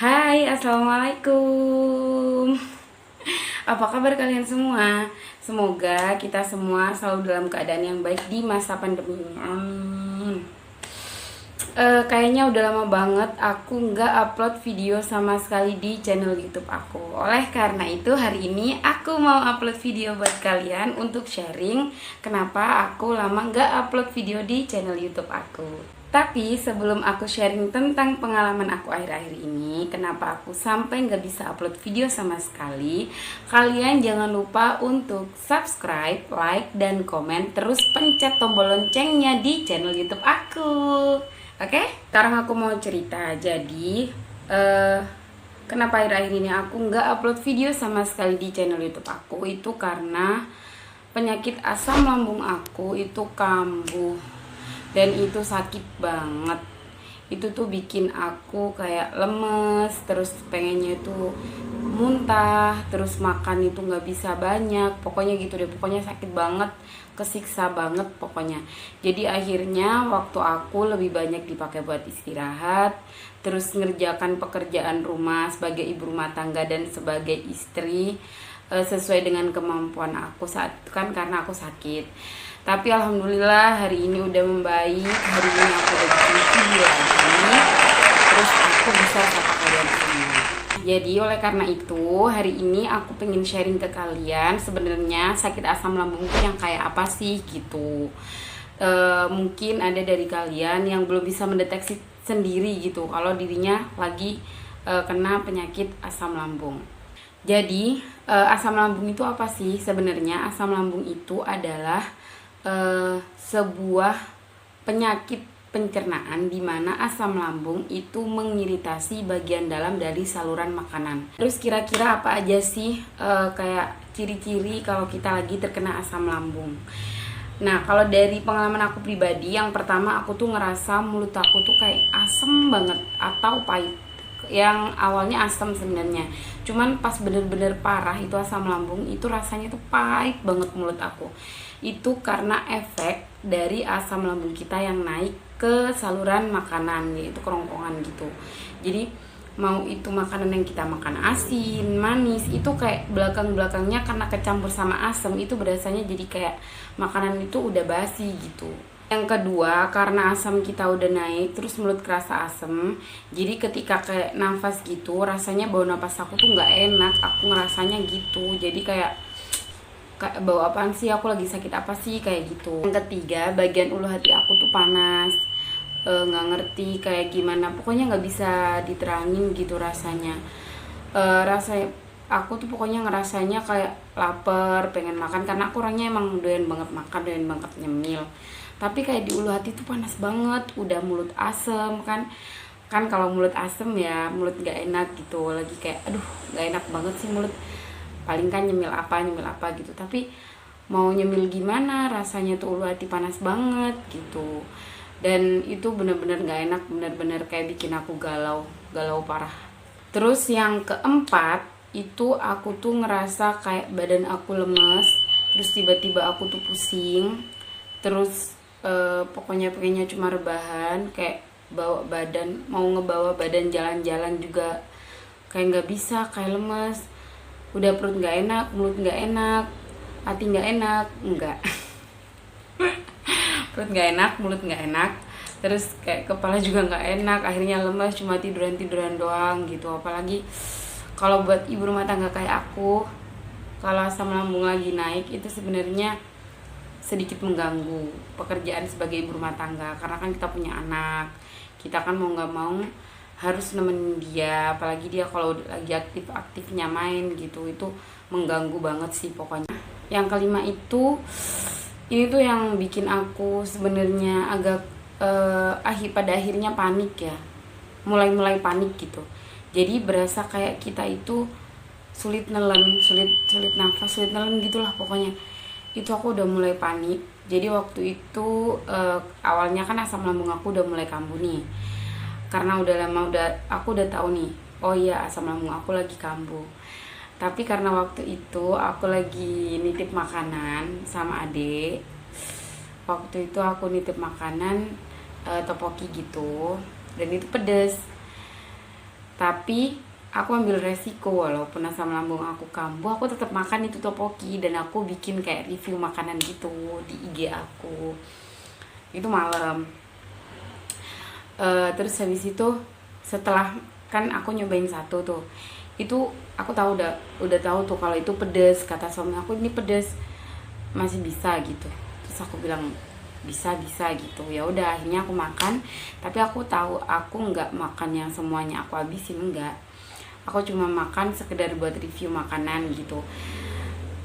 Hai, assalamualaikum. Apa kabar kalian semua? Semoga kita semua selalu dalam keadaan yang baik di masa pandemi. Kayaknya udah lama banget aku nggak upload video sama sekali di channel YouTube aku. Oleh karena itu hari ini aku mau upload video buat kalian untuk sharing kenapa aku lama nggak upload video di channel YouTube aku. Tapi sebelum aku sharing tentang pengalaman aku akhir-akhir ini, kenapa aku sampai nggak bisa upload video sama sekali, kalian jangan lupa untuk subscribe, like, dan komen, terus pencet tombol loncengnya di channel YouTube aku. Oke? Sekarang aku mau cerita. Jadi, kenapa akhir-akhir ini aku nggak upload video sama sekali di channel YouTube aku, itu karena penyakit asam lambung aku itu kambuh. Dan itu sakit banget. Itu tuh bikin aku kayak lemes, terus pengennya itu muntah, terus makan itu nggak bisa banyak, pokoknya gitu deh, pokoknya sakit banget, kesiksa banget pokoknya. Jadi akhirnya waktu aku lebih banyak dipakai buat istirahat, terus ngerjakan pekerjaan rumah sebagai ibu rumah tangga dan sebagai istri sesuai dengan kemampuan aku saat itu kan, karena aku sakit. Tapi alhamdulillah hari ini udah membaik. Hari ini aku udah bikin video lagi, terus aku bisa sapa kalian semua. Jadi oleh karena itu hari ini aku pengen sharing ke kalian sebenarnya sakit asam lambung itu yang kayak apa sih gitu. Mungkin ada dari kalian yang belum bisa mendeteksi sendiri gitu kalau dirinya lagi kena penyakit asam lambung. Jadi asam lambung itu apa sih sebenarnya? Asam lambung itu adalah sebuah penyakit pencernaan di mana asam lambung itu mengiritasi bagian dalam dari saluran makanan. Terus kira-kira apa aja sih kayak ciri-ciri kalau kita lagi terkena asam lambung? Nah, kalau dari pengalaman aku pribadi, yang pertama aku tuh ngerasa mulut aku tuh kayak asem banget atau pahit. Yang awalnya asam sebenarnya, cuman pas bener-bener parah itu asam lambung itu rasanya tuh pahit banget mulut aku. Itu karena efek dari asam lambung kita yang naik ke saluran makanan, yaitu kerongkongan gitu. Jadi mau itu makanan yang kita makan asin, manis, itu kayak belakang-belakangnya karena kecampur sama asam itu berasanya jadi kayak makanan itu udah basi gitu. Yang kedua, karena asam kita udah naik, terus mulut kerasa asam, jadi ketika kayak nafas gitu, rasanya bau napas aku tuh nggak enak, aku ngerasanya gitu. Jadi kayak bau apaan sih, aku lagi sakit apa sih, kayak gitu. Yang ketiga, bagian ulu hati aku tuh panas, nggak ngerti kayak gimana, pokoknya nggak bisa diterangin gitu rasanya. Rasanya aku tuh pokoknya ngerasanya kayak lapar, pengen makan, karena aku orangnya emang doyan banget makan, doyan banget nyemil. Tapi kayak di ulu hati tuh panas banget, udah mulut asem kan kalau mulut asem ya mulut nggak enak gitu, lagi kayak aduh nggak enak banget sih mulut, paling kan nyemil apa gitu, tapi mau nyemil gimana, rasanya tuh ulu hati panas banget gitu. Dan itu bener-bener nggak enak, bener-bener kayak bikin aku galau parah. Terus yang keempat itu aku tuh ngerasa kayak badan aku lemes, terus tiba-tiba aku tuh pusing, terus pokoknya pengennya cuma rebahan, kayak bawa badan, mau ngebawa badan jalan-jalan juga kayak nggak bisa, kayak lemes. Udah perut nggak enak, mulut nggak enak, hati nggak enak, enggak. Perut nggak enak, mulut nggak enak, terus kayak kepala juga nggak enak, akhirnya lemes, cuma tiduran doang gitu. Apalagi kalau buat ibu rumah tangga kayak aku, kalau asam lambung lagi naik itu sebenarnya sedikit mengganggu pekerjaan sebagai ibu rumah tangga, karena kan kita punya anak, kita kan mau nggak mau harus nemenin dia, apalagi dia kalau lagi aktif-aktifnya main gitu, itu mengganggu banget sih pokoknya. Yang kelima itu, ini tuh yang bikin aku sebenarnya agak pada akhirnya panik ya, mulai panik gitu. Jadi berasa kayak kita itu sulit nelen, sulit nafas, sulit nelen gitulah pokoknya. Itu aku udah mulai panik. Jadi waktu itu awalnya kan asam lambung aku udah mulai kambuh nih, karena udah lama aku udah tahu nih, oh iya asam lambung aku lagi kambuh. Tapi karena waktu itu aku lagi nitip makanan sama adik, waktu itu aku nitip makanan topoki gitu, dan itu pedes. Tapi aku ambil resiko, walaupun asam lambung aku kambuh, aku tetap makan itu topoki. Dan aku bikin kayak review makanan gitu di IG aku. Itu malam. Terus habis itu setelah kan aku nyobain satu tuh, itu aku tahu udah tahu tuh kalau itu pedes. Kata suami aku, ini pedes, masih bisa gitu. Terus aku bilang bisa gitu. Ya udah, akhirnya aku makan. Tapi aku tahu aku nggak makan yang semuanya aku habisin, enggak. Aku cuma makan sekedar buat review makanan gitu.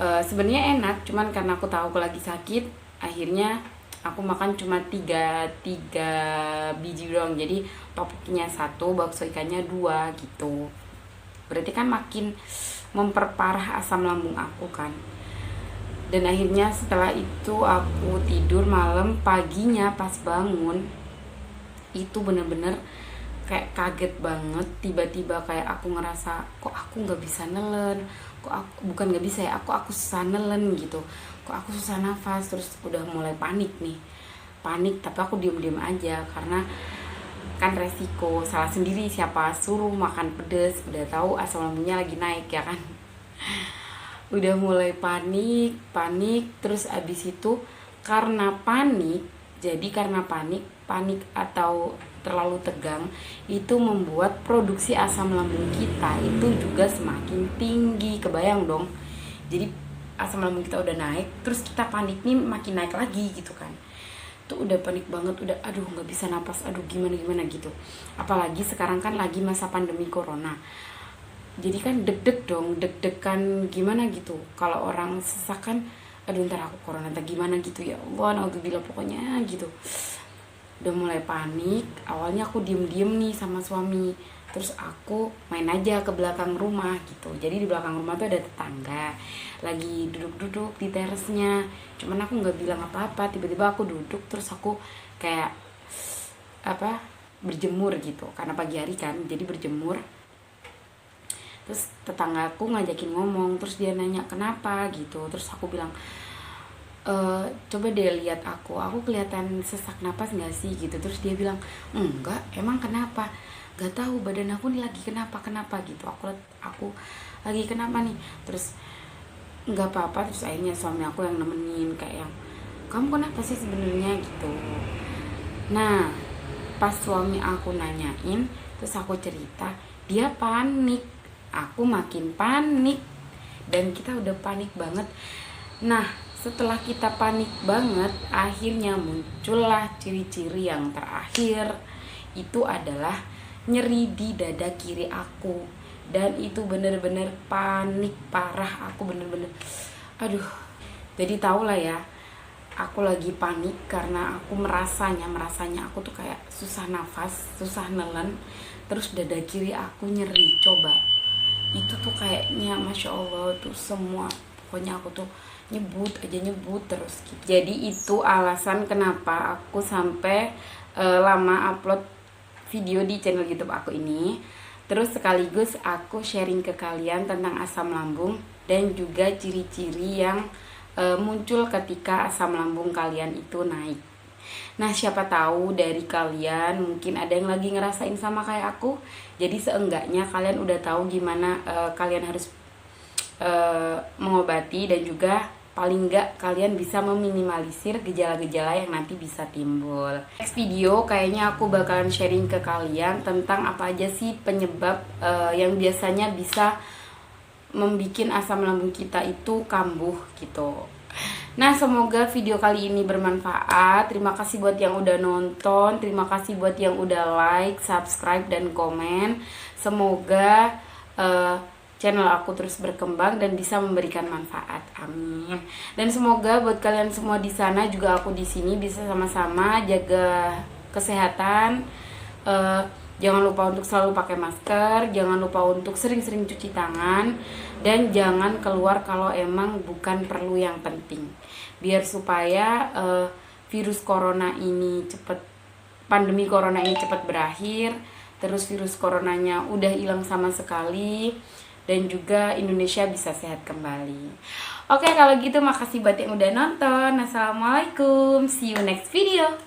Sebenarnya enak, cuman karena aku tahu aku lagi sakit, akhirnya aku makan cuma tiga biji doang. Jadi topokinya 1, bakso ikannya 2 gitu. Berarti kan makin memperparah asam lambung aku kan. Dan akhirnya setelah itu aku tidur malam, paginya pas bangun itu bener-bener kayak kaget banget. Tiba-tiba kayak aku ngerasa kok aku nggak bisa nelen, kok aku bukan nggak bisa ya, aku susah nelen gitu, kok aku susah nafas. Terus udah mulai panik, tapi aku diem aja karena kan resiko, salah sendiri, siapa suruh makan pedes, udah tahu asam lambungnya lagi naik ya kan. Udah mulai panik. Terus abis itu karena panik atau terlalu tegang, itu membuat produksi asam lambung kita itu juga semakin tinggi. Kebayang dong, jadi asam lambung kita udah naik, terus kita panik nih makin naik lagi gitu kan. Tuh udah panik banget, udah aduh nggak bisa napas, aduh gimana gitu. Apalagi sekarang kan lagi masa pandemi corona, jadi kan deg-degan gimana gitu. Kalau orang sesak kan, aduh ntar aku corona ntar gimana gitu, ya Allah naudzubillah pokoknya gitu. Udah mulai panik. Awalnya aku diem nih sama suami, terus aku main aja ke belakang rumah gitu. Jadi di belakang rumah tuh ada tetangga lagi duduk di terasnya, cuman aku nggak bilang apa-apa. Tiba-tiba aku duduk, terus aku kayak berjemur gitu, karena pagi hari kan, jadi berjemur. Terus tetanggaku ngajakin ngomong, terus dia nanya kenapa gitu. Terus aku bilang, coba deh lihat aku kelihatan sesak napas nggak sih gitu. Terus dia bilang enggak, emang kenapa? Gak tahu, badan aku nih lagi kenapa gitu. Aku lagi kenapa nih? Terus nggak apa-apa. Terus akhirnya suami aku yang nemenin, kayak yang kamu kenapa sih sebenarnya gitu. Nah pas suami aku nanyain, terus aku cerita, dia panik, aku makin panik, dan kita udah panik banget. Nah setelah kita panik banget, akhirnya muncullah ciri-ciri yang terakhir. Itu adalah nyeri di dada kiri aku. Dan itu bener-bener panik parah. Aku bener-bener aduh. Jadi tau lah ya, aku lagi panik karena aku merasanya aku tuh kayak susah nafas, susah nelen. Terus dada kiri aku nyeri. Coba, itu tuh kayaknya Masya Allah tuh semua, pokoknya aku tuh nyebut terus gitu. Jadi itu alasan kenapa aku sampai lama upload video di channel YouTube aku ini. Terus sekaligus aku sharing ke kalian tentang asam lambung dan juga ciri-ciri yang muncul ketika asam lambung kalian itu naik. Nah siapa tahu dari kalian mungkin ada yang lagi ngerasain sama kayak aku. Jadi seenggaknya kalian udah tahu gimana kalian harus mengobati, dan juga paling enggak kalian bisa meminimalisir gejala-gejala yang nanti bisa timbul. Next video kayaknya aku bakalan sharing ke kalian tentang apa aja sih penyebab yang biasanya bisa membuat asam lambung kita itu kambuh gitu. Nah semoga video kali ini bermanfaat. Terima kasih buat yang udah nonton, terima kasih buat yang udah like, subscribe, dan komen. Semoga channel aku terus berkembang dan bisa memberikan manfaat. Amin. Dan semoga buat kalian semua di sana juga aku di sini bisa sama-sama jaga kesehatan. Jangan lupa untuk selalu pakai masker, jangan lupa untuk sering-sering cuci tangan, dan jangan keluar kalau emang bukan perlu yang penting. Biar supaya virus corona ini pandemi corona ini cepat berakhir, terus virus coronanya udah hilang sama sekali, dan juga Indonesia bisa sehat kembali. Oke, kalau gitu makasih buat yang udah nonton. Assalamualaikum, see you next video.